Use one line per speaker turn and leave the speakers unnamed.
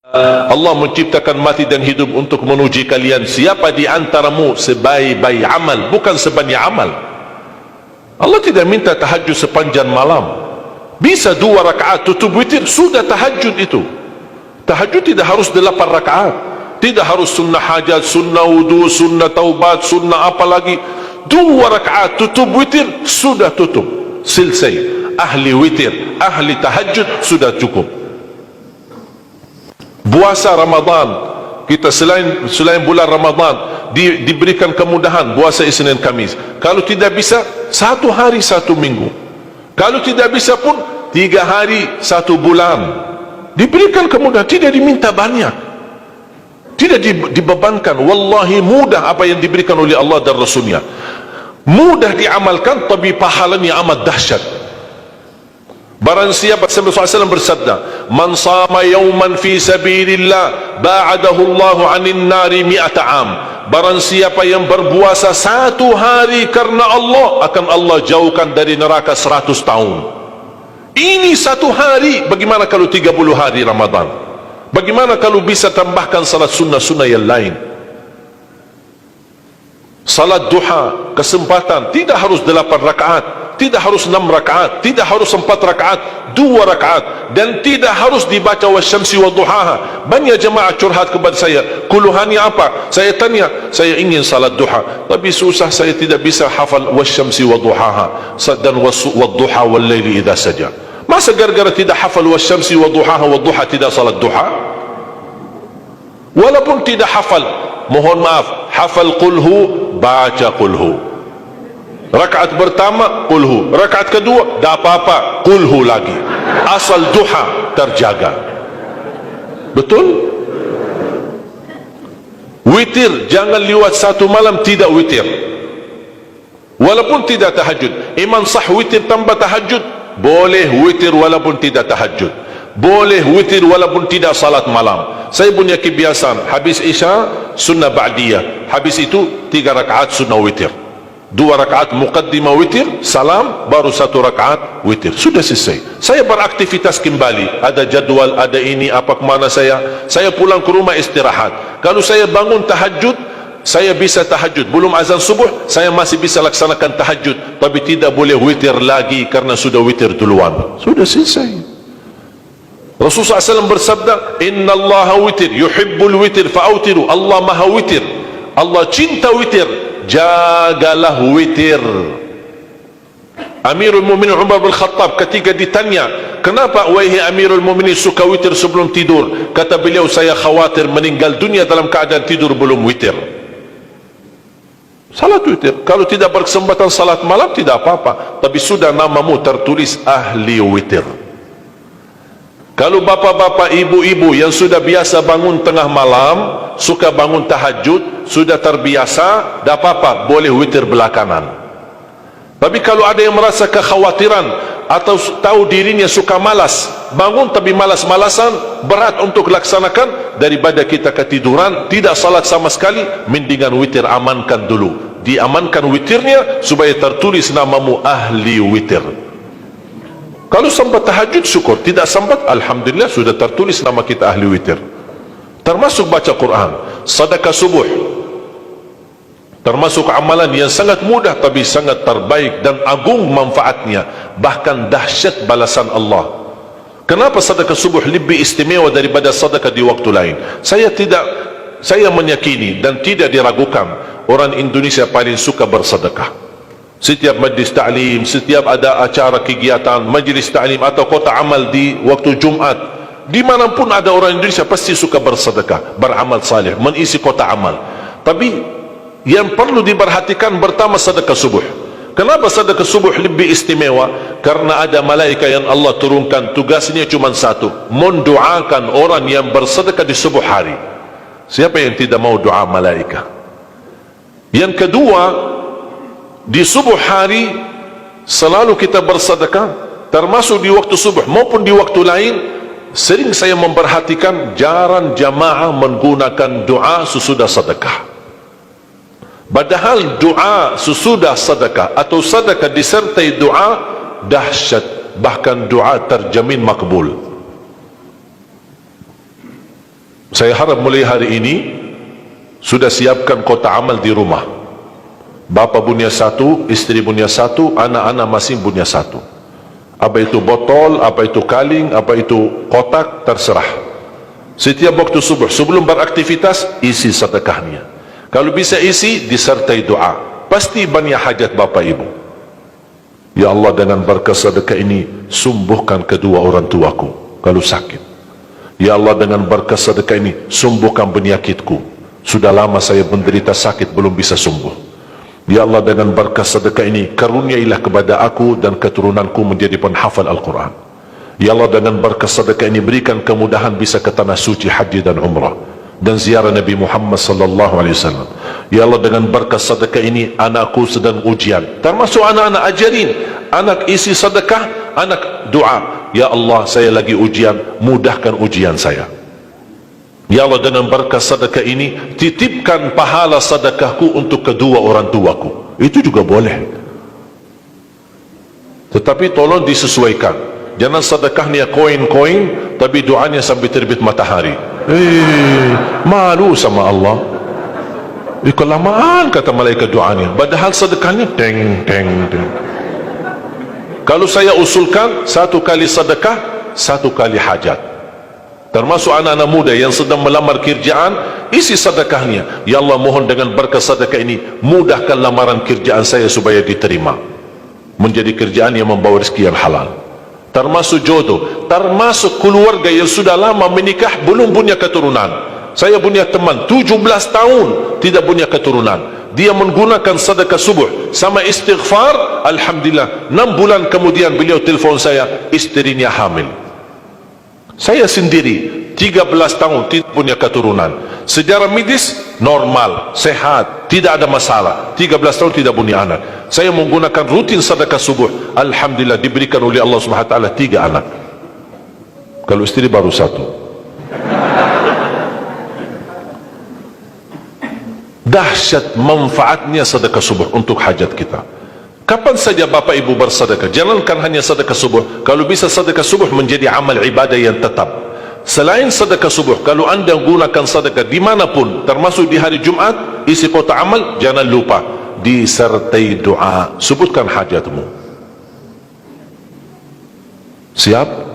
Allah menciptakan mati dan hidup untuk menuji kalian. Siapa di antaramu sebaik-baik amal, bukan sebanyak amal. Allah tidak minta tahajud sepanjang malam. Bisa 2 rakaat tutup witir, sudah tahajud itu. Tahajud tidak harus 8 rakaat, tidak harus sunnah hajat, sunnah wudu, sunnah taubat, sunnah apa lagi. 2 rakaat tutup witir, sudah tutup, selesai. Ahli witir, ahli tahajud sudah cukup. Puasa Ramadan, kita selain bulan Ramadan diberikan kemudahan puasa Isnin Kamis. Kalau tidak bisa 1 hari 1 minggu, kalau tidak bisa pun 3 hari 1 bulan. Diberikan kemudahan, tidak diminta banyak, tidak dibebankan. Wallahi mudah apa yang diberikan oleh Allah dan Rasulnya, mudah diamalkan, tapi pahalanya amat dahsyat. Barang siapa, Rasulullah SAW bersabda, man sama yawman fi sabilillah ba'adahu Allahu anin nari mi'ata am. Barang siapa yang berpuasa 1 hari karena Allah, akan Allah jauhkan dari neraka 100 tahun. Ini 1 hari. Bagaimana kalau 30 hari Ramadan? Bagaimana kalau bisa tambahkan salat sunnah-sunnah yang lain? Salat duha, kesempatan, tidak harus 8 rakaat, tidak harus 6 rakaat, tidak harus 4 rakaat, 2 rakaat, dan tidak harus dibaca wasyamsi wa duhaha. Banyak jemaah curhat kepada saya, keluhannya apa? Saya tanya, saya ingin salat duha, tapi susah, saya tidak bisa hafal wasyamsi wa duhaha dan wadduha wal laili idza saja. Masa gara-gara tidak hafal wasyamsi wa duhaha wa duha tidak salat duha? Walaupun tidak hafal, mohon maaf, hafal qulhu, baca qulhu. Rakaat pertama qulhu, rakaat kedua dah apa-apa qulhu lagi, asal duha terjaga. Betul? Witir jangan lewat 1 malam tidak witir, walaupun tidak tahajud. Iman sah witir tambah tahajud, boleh witir walaupun tidak tahajud, boleh witir walaupun tidak salat malam. Saya punya kebiasaan, habis isya sunnah ba'diyah, habis itu 3 rakaat sunnah witir, 2 rakaat muqaddimah witir, salam, baru 1 rakaat witir, sudah selesai. Saya beraktivitas kembali, ada jadwal, ada ini, apa kemana saya pulang ke rumah istirahat. Kalau saya bangun tahajud, saya bisa tahajud, belum azan subuh saya masih bisa laksanakan tahajud, tapi tidak boleh witir lagi karena sudah witir duluan, sudah selesai. Rasulullah SAW bersabda, inna allaha witir yuhibbul witir fa'autiru. Allah maha witir, Allah cinta witir, jagalah witir. Amirul Mu'minin Umar bin Khattab ketika ditanya, kenapa wahai Amirul Mu'minin suka witir sebelum tidur? Kata beliau, saya khawatir meninggal dunia dalam keadaan tidur belum witir. Salat witir, kalau tidak berkesempatan salat malam tidak apa-apa, tapi sudah namamu tertulis ahli witir. Kalau bapak-bapak, ibu-ibu yang sudah biasa bangun tengah malam, suka bangun tahajud, sudah terbiasa, tak apa-apa, boleh witir belakangan. Tapi kalau ada yang merasa kekhawatiran atau tahu dirinya suka malas, bangun tapi malas-malasan, berat untuk laksanakan, daripada kita ketiduran, tidak salat sama sekali, mendingan witir amankan dulu. Diamankan witirnya supaya tertulis namamu ahli witir. Kalau sempat tahajud syukur, tidak sempat alhamdulillah sudah tertulis nama kita ahli witir. Termasuk baca Quran, sedekah subuh, termasuk amalan yang sangat mudah tapi sangat terbaik dan agung manfaatnya, bahkan dahsyat balasan Allah. Kenapa sedekah subuh lebih istimewa daripada sedekah di waktu lain? Saya meyakini dan tidak diragukan, orang Indonesia paling suka bersedekah. Setiap majlis ta'lim, setiap ada acara kegiatan majlis ta'lim atau kota amal di waktu Jumat, dimanapun ada orang Indonesia pasti suka bersedekah, beramal saleh, mengisi kota amal. Tapi yang perlu diperhatikan pertama sedekah subuh. Kenapa sedekah subuh lebih istimewa? Karena ada malaikat yang Allah turunkan, tugasnya cuma satu, mendoakan orang yang bersedekah di subuh hari. Siapa yang tidak mau doa malaikat? Yang kedua, di subuh hari selalu kita bersedekah, termasuk di waktu subuh maupun di waktu lain. Sering saya memperhatikan jarang jamaah menggunakan doa sesudah sedekah. Padahal doa sesudah sedekah atau sedekah disertai doa dahsyat, bahkan doa terjamin makbul. Saya harap mulai hari ini sudah siapkan kotak amal di rumah. Bapa punya satu, istri punya satu, anak-anak masing punya satu. Apa itu botol, apa itu kaling, apa itu kotak, terserah. Setiap waktu subuh, sebelum beraktivitas, isi sedekahnya. Kalau bisa isi, disertai doa. Pasti banyak hajat bapa ibu. Ya Allah, dengan berkah sedekah ini, sembuhkan kedua orang tuaku kalau sakit. Ya Allah, dengan berkah sedekah ini, sembuhkan penyakitku. Sudah lama saya menderita sakit, belum bisa sembuh. Ya Allah, dengan berkah sedekah ini, karuniailah kepada aku dan keturunanku menjadi penghafal Al-Quran. Ya Allah, dengan berkah sedekah ini, berikan kemudahan bisa ke tanah suci haji dan umrah dan ziarah Nabi Muhammad sallallahu alaihi wasallam. Ya Allah, dengan berkah sedekah ini, anakku sedang ujian, termasuk anak-anak, ajarin anak isi sedekah, anak doa. Ya Allah, saya lagi ujian, mudahkan ujian saya. Ya Allah, dengan berkah sedekah ini, titipkan pahala sedekahku untuk kedua orang tuaku. Itu juga boleh. Tetapi tolong disesuaikan. Jangan sedekahnya koin-koin, tapi doanya sampai terbit matahari. Malu sama Allah. Kelamaan kata malaikat doanya. Padahal sedekahnya teng, teng, teng. Kalau saya usulkan, satu kali sedekah, satu kali hajat. Termasuk anak-anak muda yang sedang melamar kerjaan, isi sedekahnya. Ya Allah, mohon dengan berkah sedekah ini, mudahkan lamaran kerjaan saya supaya diterima, menjadi kerjaan yang membawa rezeki yang halal. Termasuk jodoh, termasuk keluarga yang sudah lama menikah belum punya keturunan. Saya punya teman 17 tahun tidak punya keturunan. Dia menggunakan sedekah subuh sama istighfar, alhamdulillah 6 bulan kemudian beliau telefon saya, istrinya hamil. Saya sendiri 13 tahun tidak punya keturunan. Secara medis normal, sehat, tidak ada masalah. 13 tahun tidak punya anak. Saya menggunakan rutin sedekah subuh, alhamdulillah diberikan oleh Allah Subhanahu wa taala 3 anak. Kalau istri baru 1. Dahsyat manfaatnya sedekah subuh untuk hajat kita. Kapan saja Bapak Ibu bersedekah, jangankan hanya sedekah subuh. Kalau bisa sedekah subuh menjadi amal ibadah yang tetap. Selain sedekah subuh, kalau anda gunakan sedekah dimanapun, termasuk di hari Jumat, isi kotak amal, jangan lupa disertai doa. Sebutkan hajatmu. Siap?